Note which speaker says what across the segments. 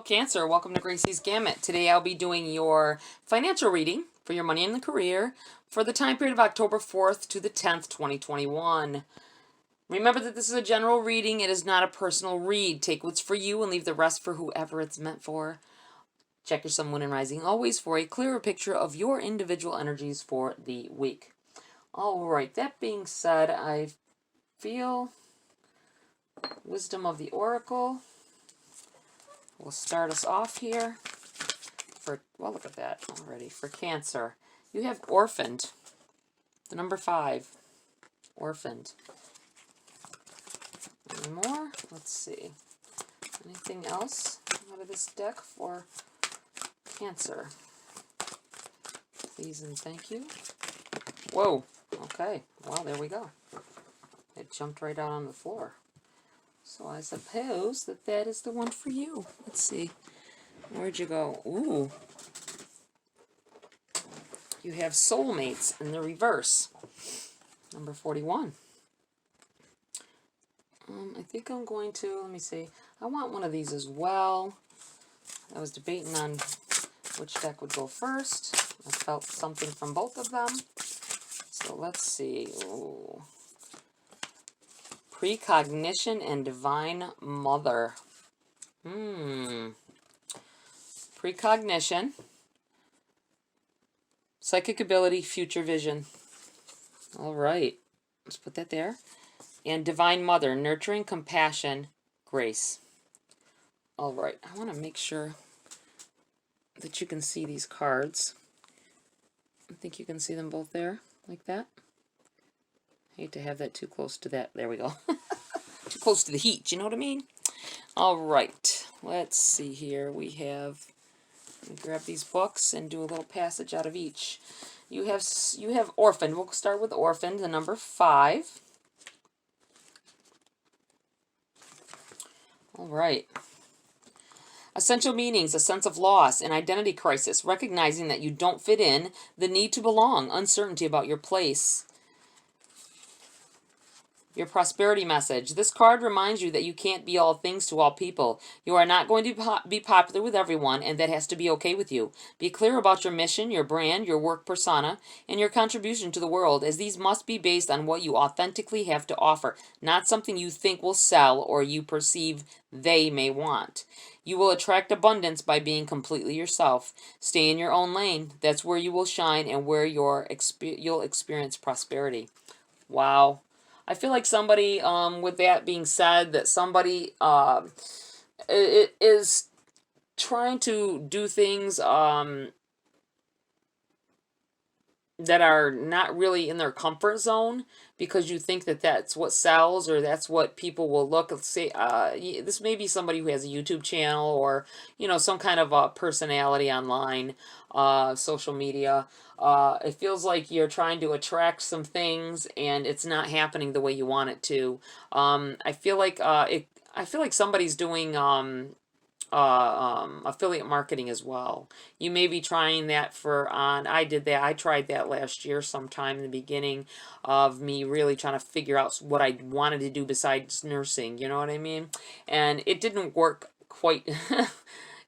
Speaker 1: Cancer, welcome to GRAYCI'S Gamut. Today I'll be doing your financial reading for your money and the career for the time period of October 4th to the 10th, 2021. Remember that this is a general reading. It is not a personal read. Take what's for you and leave the rest for whoever it's meant for. Check your sun, moon, and rising always for a clearer picture of your individual energies for the week. Alright, that being said, I feel Wisdom of the Oracle will start us off here. Well, look at that already. For Cancer, you have Orphaned. The number 5. Orphaned. Any more? Let's see. Anything else out of this deck for Cancer? Please and thank you. Whoa. Okay. Well, there we go. It jumped right out on the floor. So I suppose that is the one for you. Let's see. Where'd you go? Ooh. You have Soulmates in the reverse. Number 41. I think I'm going to, let me see. I want one of these as well. I was debating on which deck would go first. I felt something from both of them. So let's see. Ooh. Precognition and Divine Mother. Precognition. Psychic ability, future vision. Alright. Let's put that there. And Divine Mother, nurturing, compassion, grace. Alright. I want to make sure that you can see these cards. I think you can see them both there, like that. Hate to have that too close to that. There we go. Too close to the heat, you know what I mean? Alright, let's see here. We have, let me grab these books and do a little passage out of each. You have Orphaned. We'll start with Orphaned, the number 5. Alright. Essential meanings, a sense of loss, an identity crisis, recognizing that you don't fit in, the need to belong, uncertainty about your place. Your prosperity message. This card reminds you that you can't be all things to all people. You are not going to be popular with everyone, and that has to be okay with you. Be clear about your mission, your brand, your work persona, and your contribution to the world, as these must be based on what you authentically have to offer, not something you think will sell or you perceive they may want. You will attract abundance by being completely yourself. Stay in your own lane. That's where you will shine and where you'll experience prosperity. Wow. I feel like somebody, with that being said, that somebody is trying to do things that are not really in their comfort zone because you think that that's what sells or that's what people will look. Let's say this may be somebody who has a YouTube channel or, you know, some kind of personality online, social media. It feels like you're trying to attract some things and it's not happening the way you want it to. I feel like somebody's doing affiliate marketing as well. You may be trying that I did that. I tried that last year sometime in the beginning of me really trying to figure out what I wanted to do besides nursing, you know what I mean? And it didn't work quite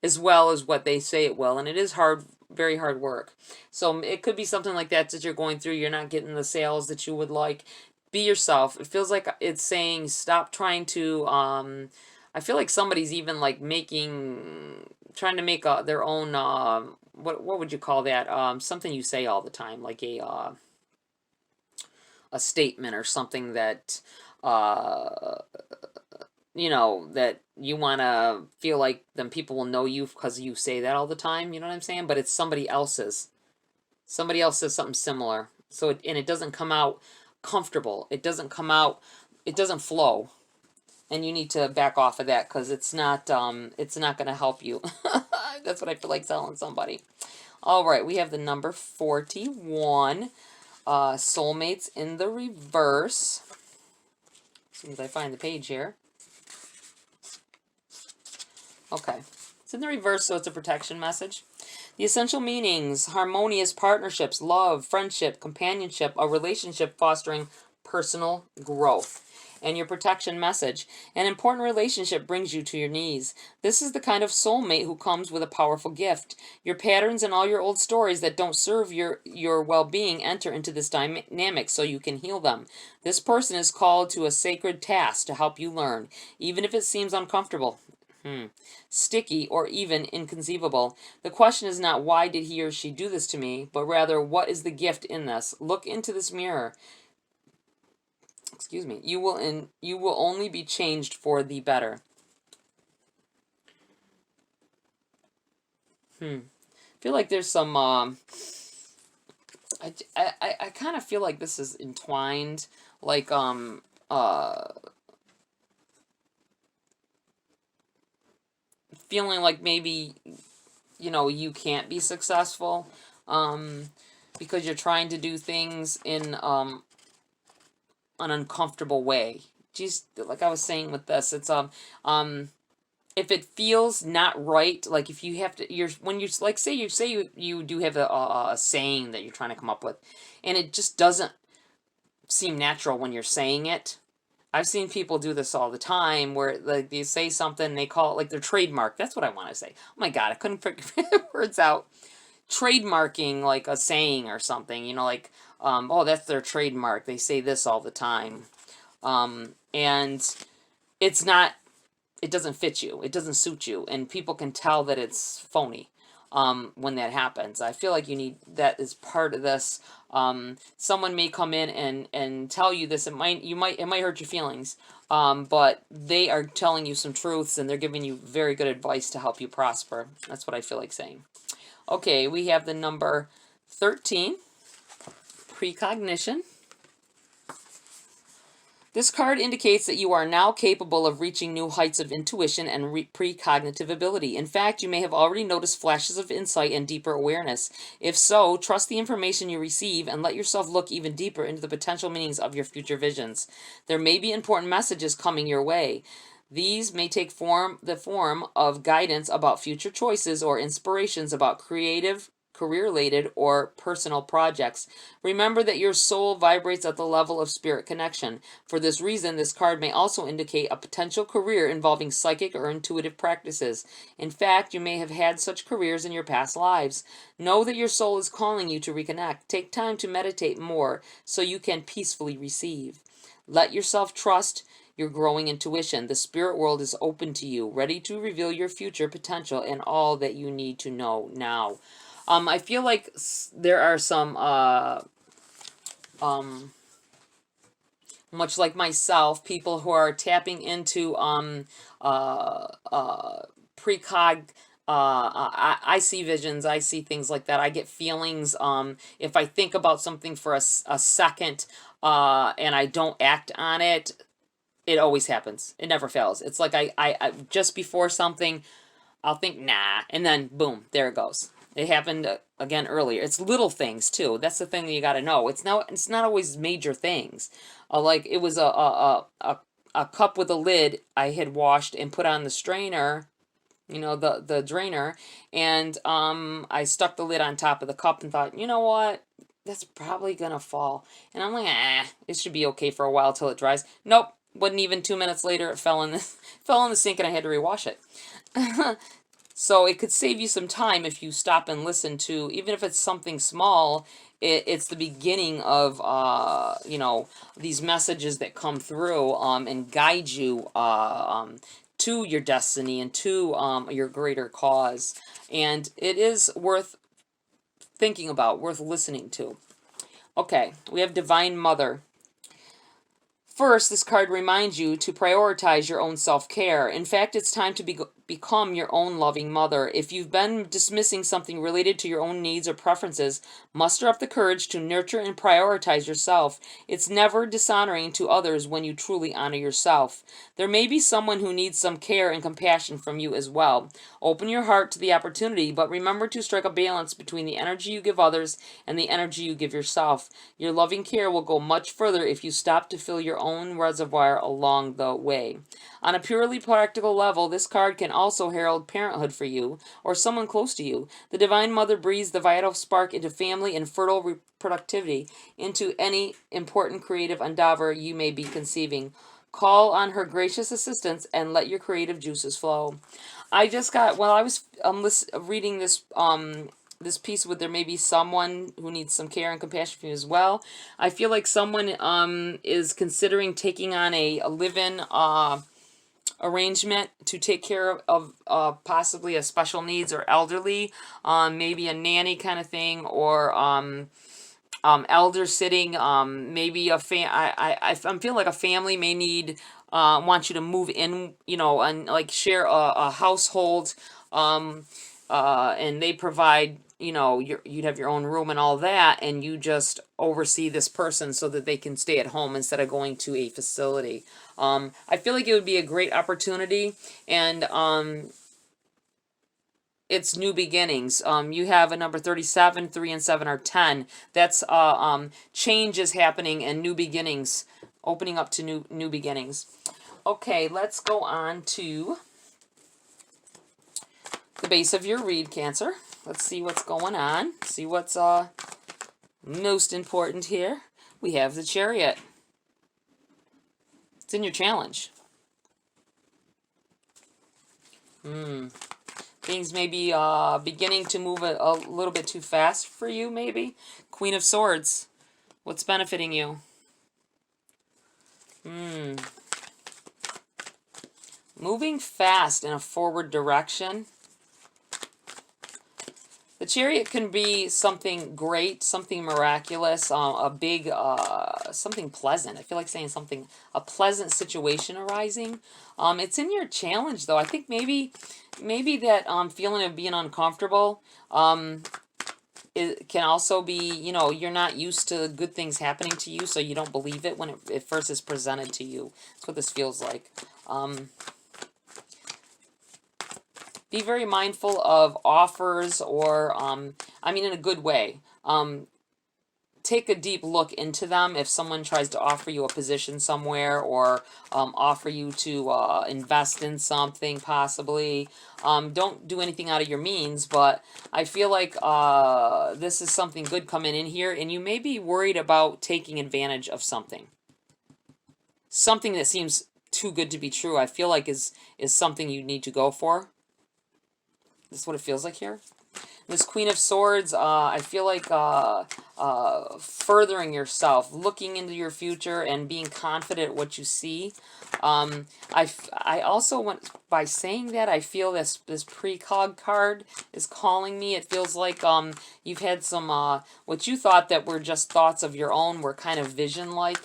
Speaker 1: as well as what they say it will, and it is hard, very hard work. So it could be something like that you're going through. You're not getting the sales that you would like. Be yourself. It feels like it's saying stop trying to I feel like somebody's even like trying to make their own what would you call that, something you say all the time, like a statement or something that you know, that you want to feel like then people will know you because you say that all the time, you know what I'm saying? But it's somebody else's. Somebody else says something similar. So it doesn't come out comfortable. It doesn't come out, it doesn't flow. And you need to back off of that because it's not going to help you. That's what I feel like telling somebody. All right, we have the number 41, Soulmates in the reverse. As soon as I find the page here. Okay, it's in the reverse, so it's a protection message. The essential meanings, harmonious partnerships, love, friendship, companionship, a relationship fostering personal growth. and your protection message. An important relationship brings you to your knees. This is the kind of soulmate who comes with a powerful gift. Your patterns and all your old stories that don't serve your well-being enter into this dynamic so you can heal them. This person is called to a sacred task to help you learn, even if it seems uncomfortable, sticky, or even inconceivable. The question is not why did he or she do this to me, but rather what is the gift in this? Look into this mirror. Excuse me. You will only be changed for the better. I feel like there's some I kind of feel like this is entwined, like feeling like maybe, you know, you can't be successful because you're trying to do things in an uncomfortable way. Just like I was saying with this, it's if it feels not right, like if you have to, when you like say you do have a saying that you're trying to come up with, and it just doesn't seem natural when you're saying it. I've seen people do this all the time where like they say something and they call it like their trademark. That's what I want to say. Oh my God, I couldn't figure the words out. Trademarking like a saying or something, you know, like, oh, that's their trademark. They say this all the time. And it's not, it doesn't fit you. It doesn't suit you. And people can tell that it's phony when that happens. I feel like you need, that is part of this. Someone may come in and tell you this. It might hurt your feelings. But they are telling you some truths and they're giving you very good advice to help you prosper. That's what I feel like saying. Okay, we have the number 13, Precognition. This card indicates that you are now capable of reaching new heights of intuition and precognitive ability. In fact, you may have already noticed flashes of insight and deeper awareness. If so, trust the information you receive and let yourself look even deeper into the potential meanings of your future visions. There may be important messages coming your way. These may take the form of guidance about future choices or inspirations about creative, career-related, or personal projects. Remember that your soul vibrates at the level of spirit connection. For this reason, this card may also indicate a potential career involving psychic or intuitive practices. In fact, you may have had such careers in your past lives. Know that your soul is calling you to reconnect. Take time to meditate more so you can peacefully receive. Let yourself trust your growing intuition. The spirit world is open to you, ready to reveal your future potential and all that you need to know now. I feel like there are some, much like myself, people who are tapping into precog. I see visions. I see things like that. I get feelings. If I think about something for a second, and I don't act on it, it always happens. It never fails. It's like I just before something, I'll think, nah, and then boom, there it goes. It happened again earlier. It's little things too. That's the thing that you got to know. It's not always major things. Like it was a cup with a lid I had washed and put on the strainer, you know, the drainer, and I stuck the lid on top of the cup and thought, you know what? That's probably gonna fall. And I'm like, it should be okay for a while till it dries. Nope. Wasn't even 2 minutes later, it fell in the sink and I had to rewash it. So it could save you some time if you stop and listen to, even if it's something small, it's the beginning of, you know, these messages that come through and guide you to your destiny and to your greater cause. And it is worth thinking about, worth listening to. Okay, we have Divine Mother. First, this card reminds you to prioritize your own self-care. In fact, it's time to become your own loving mother. If you've been dismissing something related to your own needs or preferences, muster up the courage to nurture and prioritize yourself. It's never dishonoring to others when you truly honor yourself. There may be someone who needs some care and compassion from you as well. Open your heart to the opportunity, but remember to strike a balance between the energy you give others and the energy you give yourself. Your loving care will go much further if you stop to fill your own reservoir along the way. On a purely practical level, this card can also herald parenthood for you or someone close to you. The Divine Mother breathes the vital spark into family and fertile reproductivity into any important creative endeavor you may be conceiving. Call on her gracious assistance and let your creative juices flow. I just got, while I was reading this piece, with there may be someone who needs some care and compassion from you as well. I feel like someone is considering taking on a live-in arrangement to take care of possibly a special needs or elderly, maybe a nanny kind of thing, or elder sitting, maybe I'm feeling like a family may need, want you to move in, you know, and like share a household, and they provide, you know, you'd have your own room and all that, and you just oversee this person so that they can stay at home instead of going to a facility. I feel like it would be a great opportunity, and it's new beginnings. You have a number 37, 3 and 7 are 10. That's change is happening and new beginnings, opening up to new beginnings. Okay, let's go on to the base of your read, Cancer. Let's see what's going on. See what's most important here. We have the Chariot. It's in your challenge. Things may be beginning to move a little bit too fast for you, maybe. Queen of Swords. What's benefiting you? Moving fast in a forward direction. The Chariot can be something great, something miraculous, a big, something pleasant. I feel like saying something, a pleasant situation arising. It's in your challenge, though. I think maybe that feeling of being uncomfortable, it can also be, you know, you're not used to good things happening to you, so you don't believe it when it first is presented to you. That's what this feels like. Be very mindful of offers, or, I mean, in a good way. Take a deep look into them. If someone tries to offer you a position somewhere, or offer you to invest in something, possibly, don't do anything out of your means, but I feel like this is something good coming in here, and you may be worried about taking advantage of something. Something that seems too good to be true, I feel like is something you need to go for. This is what it feels like here. This Queen of Swords, I feel like furthering yourself, looking into your future, and being confident what you see. I also want, by saying that, I feel this precog card is calling me. It feels like you've had some what you thought that were just thoughts of your own were kind of vision-like.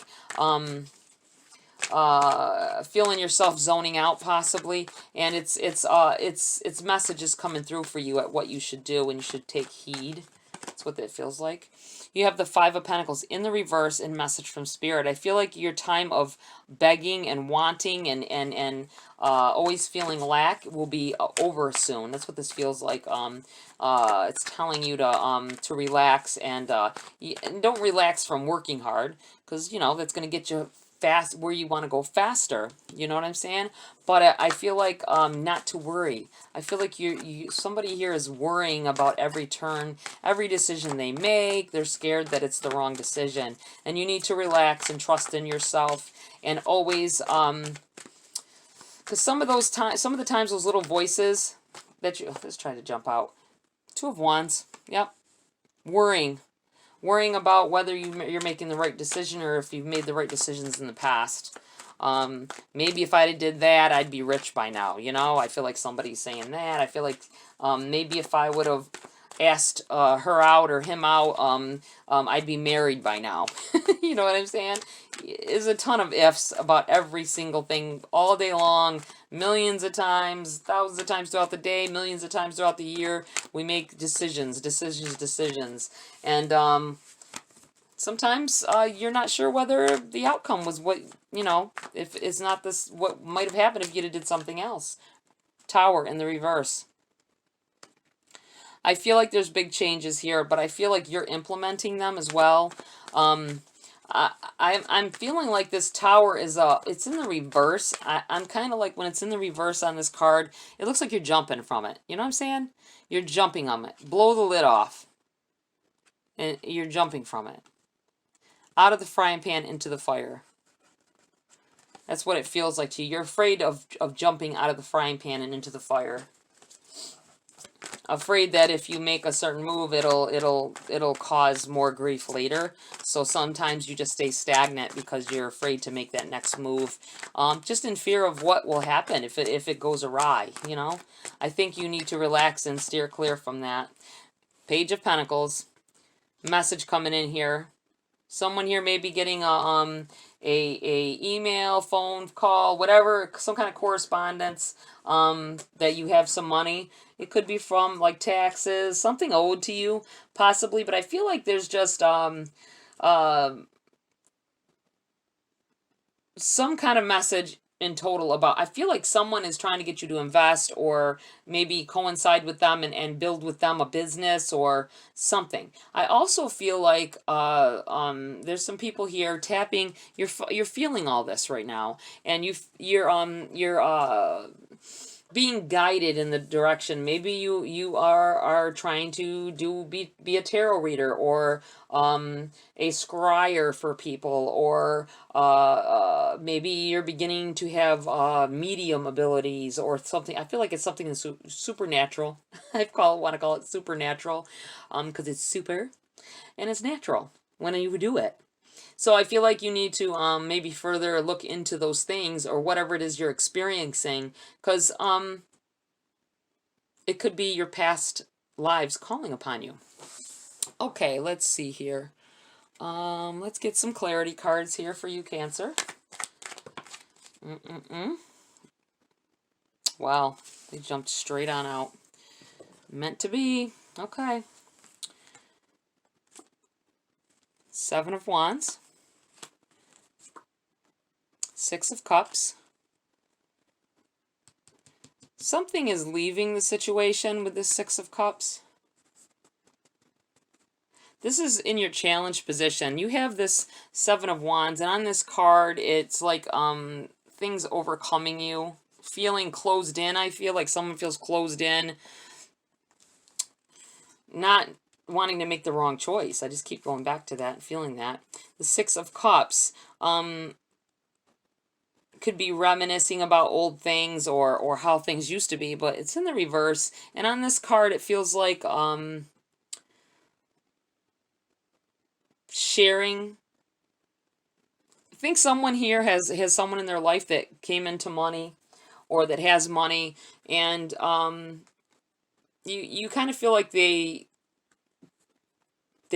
Speaker 1: Feeling yourself zoning out, possibly, and it's messages coming through for you at what you should do, and you should take heed. That's what that feels like. You have the Five of Pentacles in the reverse in message from Spirit. I feel like your time of begging and wanting and always feeling lack will be over soon. That's what this feels like. It's telling you to relax, and don't relax from working hard, because, you know, that's going to get you fast where you want to go faster. You know what I'm saying? But I feel like not to worry. I feel like somebody here is worrying about every turn, every decision they make. They're scared that it's the wrong decision, and you need to relax and trust in yourself, and always because some of the times those little voices that you, let's try to jump out. Two of Wands. Yep. Worrying about whether you're making the right decision, or if you've made the right decisions in the past. Maybe if I did that, I'd be rich by now, you know? I feel like somebody's saying that. I feel like maybe if I would have asked her out or him out, I'd be married by now. You know what I'm saying? There's a ton of ifs about every single thing all day long, millions of times, thousands of times throughout the day, millions of times throughout the year. We make decisions. And sometimes you're not sure whether the outcome was what, you know, if it's not this, what might have happened if you'd have did something else. Tower in the reverse. I feel like there's big changes here, but I feel like you're implementing them as well. I'm feeling like this Tower is it's in the reverse. I'm kind of like, when it's in the reverse on this card, it looks like you're jumping from it. You know what I'm saying? You're jumping on it. Blow the lid off. And you're jumping from it. Out of the frying pan into the fire. That's what it feels like to you. You're afraid of jumping out of the frying pan and into the fire. Afraid that if you make a certain move, it'll cause more grief later. So sometimes you just stay stagnant because you're afraid to make that next move, just in fear of what will happen if it goes awry. You know, I think you need to relax and steer clear from that. Page of Pentacles, message coming in here. Someone here may be getting a email, phone call, whatever, some kind of correspondence, that you have some money. It could be from like taxes, something owed to you, possibly. But I feel like there's just some kind of message in total about, I feel like someone is trying to get you to invest or maybe coincide with them and build with them a business or something. I also feel like there's some people here tapping. You're feeling all this right now, and you're being guided in the direction. Maybe you are trying to be a tarot reader or a scryer for people, or maybe you're beginning to have medium abilities or something. I feel like it's something that's supernatural. I want to call it supernatural, because it's super and it's natural when you do it. So I feel like you need to maybe further look into those things or whatever it is you're experiencing, because it could be your past lives calling upon you. Okay, let's see here. Let's get some clarity cards here for you, Cancer. Wow, they jumped straight on out. Meant to be. Okay. Seven of Wands. Six of Cups. Something is leaving the situation with this Six of Cups. This is in your challenge position. You have this Seven of Wands, and on this card, it's like things overcoming you. Feeling closed in. I feel like someone feels closed in. Not wanting to make the wrong choice. I just keep going back to that and feeling that. The Six of Cups. Could be reminiscing about old things or how things used to be, but it's in the reverse. And on this card, it feels like sharing. I think someone here has someone in their life that came into money or that has money, and you kind of feel like they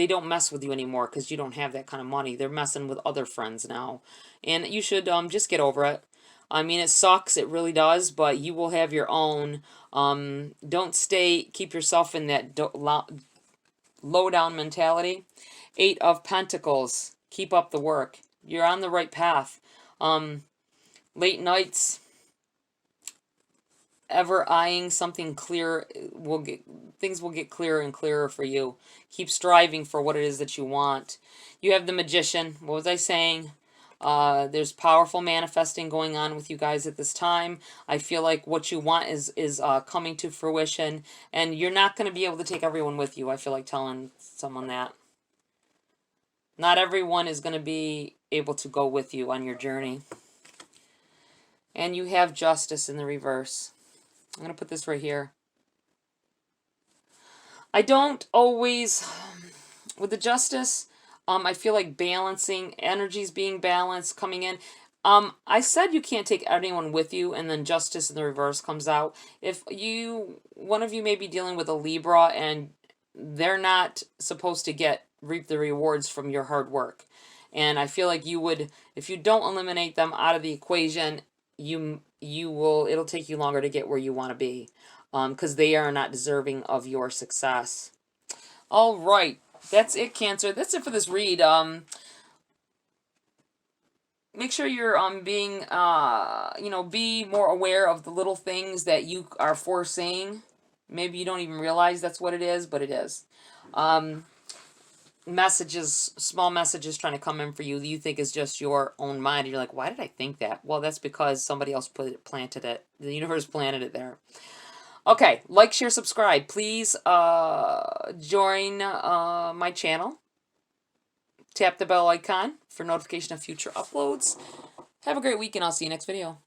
Speaker 1: don't mess with you anymore because you don't have that kind of money. They're messing with other friends now. And you should just get over it. I mean, it sucks. It really does. But you will have your own. Don't keep yourself in that low-down mentality. Eight of Pentacles. Keep up the work. You're on the right path. Late nights. Ever eyeing something clear, things will get clearer and clearer for you. Keep striving for what it is that you want. You have the Magician. What was I saying? There's powerful manifesting going on with you guys at this time. I feel like what you want is coming to fruition, and you're not going to be able to take everyone with you. I feel like telling someone that. Not everyone is going to be able to go with you on your journey. And you have Justice in the reverse. I'm going to put this right here. I don't always, with the Justice, I feel like balancing, energies being balanced, coming in. I said you can't take anyone with you, and then Justice in the reverse comes out. If one of you may be dealing with a Libra, and they're not supposed to reap the rewards from your hard work. And I feel like you would, if you don't eliminate them out of the equation, it'll take you longer to get where you want to be, because they are not deserving of your success. All right, that's it, Cancer. That's it for this read. Make sure you're being be more aware of the little things that you are foreseeing. Maybe you don't even realize that's what it is, but it is. Messages, small messages trying to come in for you that you think is just your own mind. And you're like, why did I think that? Well, that's because somebody else planted it. The universe planted it there. Okay, like, share, subscribe. Please join my channel. Tap the bell icon for notification of future uploads. Have a great week, and I'll see you next video.